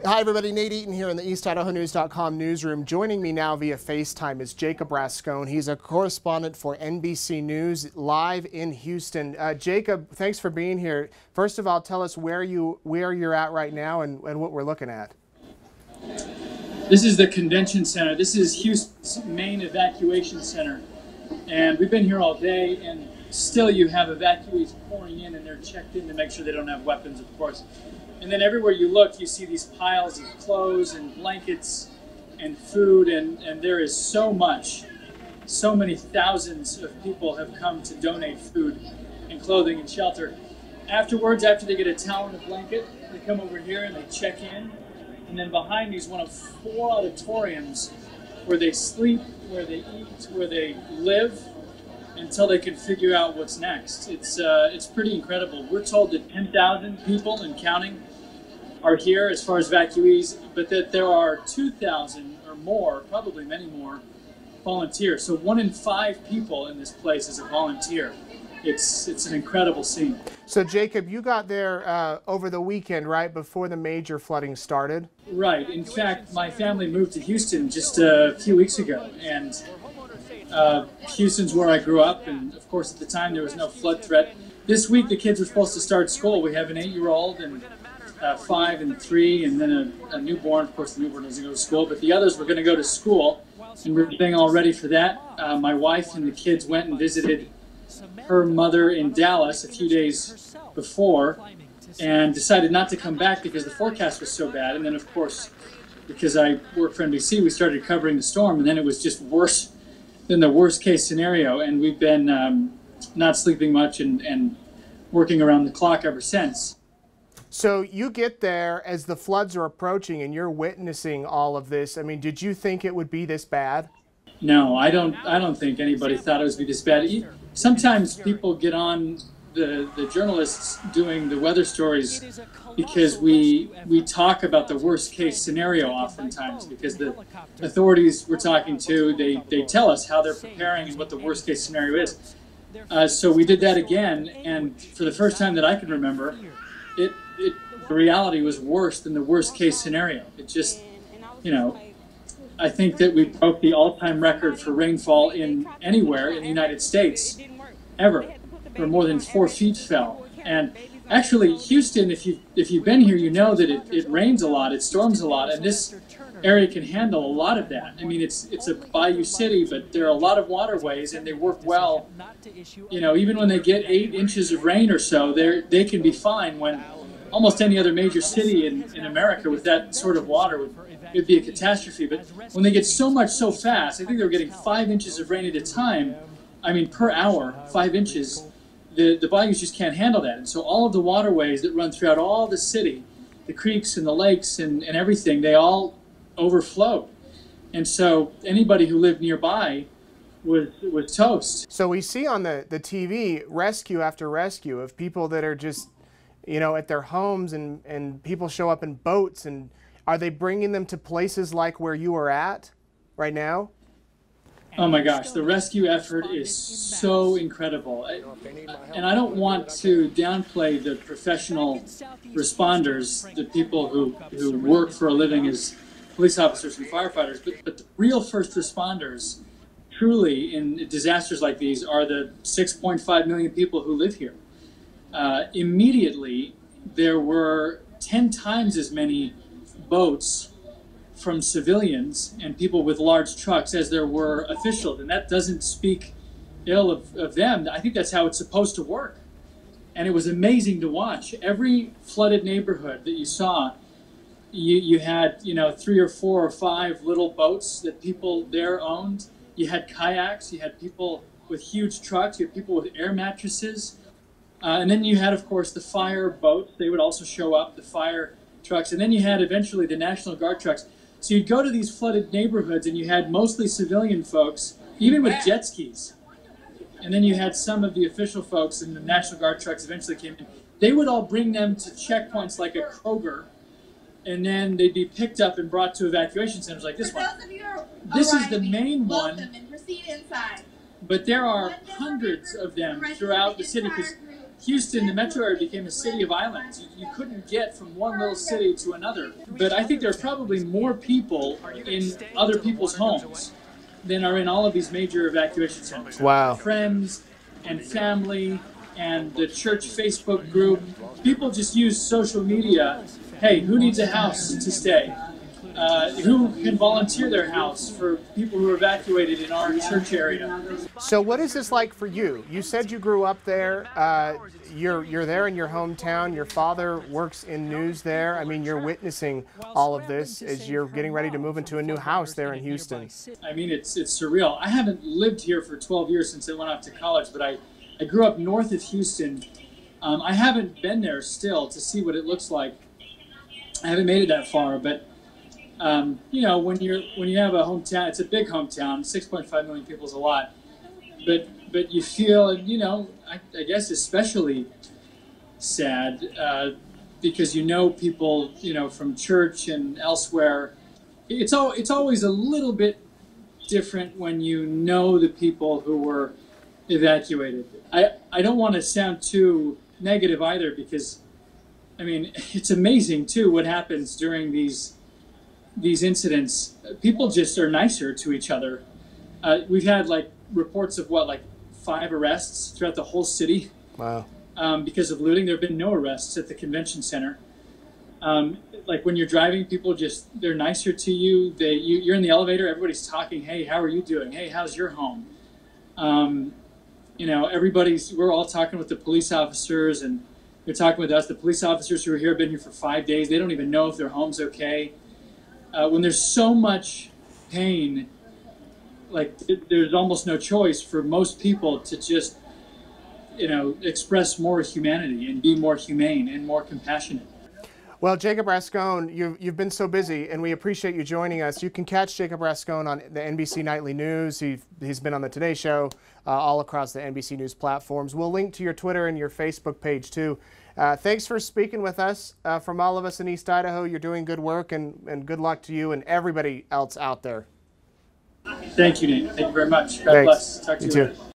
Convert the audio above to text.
Hi, everybody. Nate Eaton here in the EastIdahoNews.com newsroom. Joining me now via FaceTime is Jacob Rascon. He's a correspondent for NBC News live in Houston. Jacob, thanks for being here. First of all, tell us where you're at right now and what we're looking at. This is the convention center. This is Houston's main evacuation center. And we've been here all day, and still you have evacuees pouring in, and they're checked in to make sure they don't have weapons, of course. And then everywhere you look, you see these piles of clothes and blankets and food, and there is so much. So many thousands of people have come to donate food and clothing and shelter. Afterwards, after they get a towel and a blanket, they come over here and they check in. And then behind me is one of 4 auditoriums where they sleep, where they eat, where they live, until they can figure out what's next. It's pretty incredible. We're told that 10,000 people and counting are here as far as evacuees, but that there are 2,000 or more, probably many more, volunteers. So 1 in 5 people in this place is a volunteer. It's an incredible scene. So Jacob, you got there over the weekend, right, before the major flooding started? Right. In fact, my family moved to Houston just a few weeks ago, and Houston's where I grew up, and of course at the time there was no flood threat. This week the kids were supposed to start school. We have an 8-year-old and 5 and 3, and then a newborn. Of course, the newborn doesn't go to school, but the others were going to go to school, and we're getting all ready for that. My wife and the kids went and visited her mother in Dallas a few days before and decided not to come back because the forecast was so bad. And then, of course, because I work for NBC, we started covering the storm, and then it was just worse than the worst-case scenario, and we've been not sleeping much and working around the clock ever since. So you get there as the floods are approaching and you're witnessing all of this. I mean, did you think it would be this bad? No, I don't think anybody thought it would be this bad. Sometimes people get on the journalists doing the weather stories because we talk about the worst case scenario oftentimes, because the authorities we're talking to, they tell us how they're preparing and what the worst case scenario is. So we did that again, and for the first time that I can remember, the reality was worse than the worst case scenario. It just, I think that we broke the all-time record for rainfall in anywhere in the United States ever, where more than 4 feet fell. And actually, Houston, if you've been here, you know that it rains a lot, it storms a lot, and this area can handle a lot of that. I mean, it's a bayou city, but there are a lot of waterways, and they work well. Even when they get 8 inches of rain or so, they can be fine. When almost any other major city in America with that sort of water it'd be a catastrophe. But when they get so much so fast, I think they were getting 5 inches of rain at a time. I mean, per hour, 5 inches. The bayous just can't handle that. And so all of the waterways that run throughout all the city, the creeks and the lakes and everything, they all overflowed. And so anybody who lived nearby was toast. So we see on the TV rescue after rescue of people that are just, at their homes, and people show up in boats. And are they bringing them to places like where you are at right now? Oh my gosh, the rescue effort is so incredible. And I don't want to downplay the professional responders, the people who work for a living as police officers and firefighters, but the real first responders, truly, in disasters like these, are the 6.5 million people who live here. Immediately, there were 10 times as many boats from civilians and people with large trucks as there were officials, and that doesn't speak ill of them. I think that's how it's supposed to work. And it was amazing to watch. Every flooded neighborhood that you saw, you had 3 or 4 or 5 little boats that people there owned. You had kayaks, you had people with huge trucks, you had people with air mattresses, and then you had, of course, the fire boats. They would also show up, the fire trucks, and then you had eventually the National Guard trucks. So you'd go to these flooded neighborhoods and you had mostly civilian folks, even with jet skis. And then you had some of the official folks, and the National Guard trucks eventually came in. They would all bring them to checkpoints like a Kroger, and then they'd be picked up and brought to evacuation centers like this one. This is the main one, but there are hundreds of them throughout the city, because Houston, the metro area, became a city of islands. You couldn't get from one little city to another. But I think there are probably more people in other people's homes than are in all of these major evacuation centers. Wow. Friends and family and the church Facebook group. People just use social media. Hey, who needs a house to stay? Who can volunteer their house for people who are evacuated in our church area? So what is this like for you? You said you grew up there. You're there in your hometown. Your father works in news there. I mean, you're witnessing all of this as you're getting ready to move into a new house there in Houston. I mean, it's surreal. I haven't lived here for 12 years since I went off to college, but I grew up north of Houston. I haven't been there still to see what it looks like. I haven't made it that far, but you know, when you have a hometown, it's a big hometown. 6.5 million people is a lot, but you feel, and you know, I guess especially sad because you know people, you know, from church and elsewhere. It's always a little bit different when you know the people who were evacuated. I don't want to sound too negative either, because I mean, it's amazing too what happens during these incidents. People just are nicer to each other. We've had like reports of like 5 arrests throughout the whole city. Wow. Because of looting. There have been no arrests at the convention center. Like when you're driving, people they're nicer to you. You're in the elevator, everybody's talking. Hey, how are you doing? Hey, how's your home? You know, we're all talking with the police officers, and they're talking with us. The police officers who are here have been here for 5 days. They don't even know if their home's okay. When there's so much pain, like there's almost no choice for most people to just, you know, express more humanity and be more humane and more compassionate. Well, Jacob Rascon, you've been so busy, and we appreciate you joining us. You can catch Jacob Rascon on the NBC Nightly News. He's been on the Today Show, all across the NBC News platforms. We'll link to your Twitter and your Facebook page too. Thanks for speaking with us. From all of us in East Idaho, you're doing good work, and good luck to you and everybody else out there. Thank you, Nate. Thank you very much. God bless. Talk to you later.